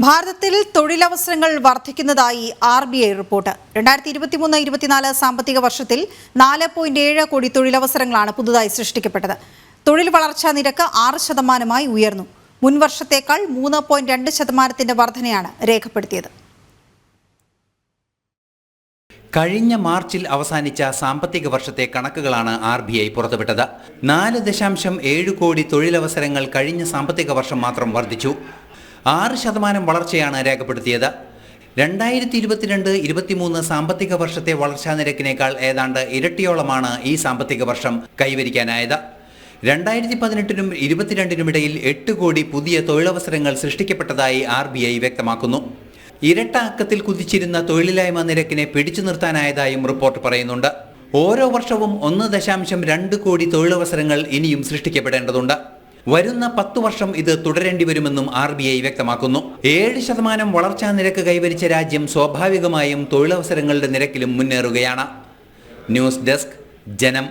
ഭാരതത്തിൽ തൊഴിലവസരങ്ങൾ വർദ്ധിക്കുന്നതായി RBI റിപ്പോർട്ട്. 2023-24 സാമ്പത്തിക വർഷത്തിൽ 4.7 കോടി തൊഴിലവസരങ്ങളാണ് പുതുതായി സൃഷ്ടിക്കപ്പെട്ടത്. തൊഴിൽ വളർച്ചാ നിരക്ക് 6% ഉയർന്നു. മുൻ വർഷത്തേക്കാൾ 3.2% വർധനയാണ് രേഖപ്പെടുത്തിയത്. കഴിഞ്ഞ മാർച്ചിൽ അവസാനിച്ച സാമ്പത്തിക വർഷത്തെ കണക്കുകളാണ് RBI പുറത്തുവിട്ടത്. 4.7 കോടി തൊഴിലവസരങ്ങൾ കഴിഞ്ഞ സാമ്പത്തിക വർഷം മാത്രം വർദ്ധിച്ചു. 6% വളർച്ചയാണ് രേഖപ്പെടുത്തിയത്. 2022-23 സാമ്പത്തിക വർഷത്തെ വളർച്ചാ നിരക്കിനേക്കാൾ ഏതാണ്ട് ഇരട്ടിയോളമാണ് ഈ സാമ്പത്തിക വർഷം കൈവരിക്കാനായത്. 2018-22 8 കോടി പുതിയ തൊഴിലവസരങ്ങൾ സൃഷ്ടിക്കപ്പെട്ടതായി RBI വ്യക്തമാക്കുന്നു. ഇരട്ട അക്കത്തിൽ കുതിച്ചിരുന്ന തൊഴിലില്ലായ്മ നിരക്കിനെ പിടിച്ചു നിർത്താനായതായും റിപ്പോർട്ട് പറയുന്നുണ്ട്. ഓരോ വർഷവും 1.2 കോടി തൊഴിലവസരങ്ങൾ ഇനിയും സൃഷ്ടിക്കപ്പെടേണ്ടതുണ്ട്. വരുന്ന 10 വർഷം ഇത് തുടരേണ്ടി വരുമെന്നും RBI വ്യക്തമാക്കുന്നു. 7% വളർച്ചാ നിരക്ക് കൈവരിച്ച രാജ്യം സ്വാഭാവികമായും തൊഴിലവസരങ്ങളുടെ നിരക്കിലും മുന്നേറുകയാണ്. ന്യൂസ് ഡെസ്ക്, ജനം.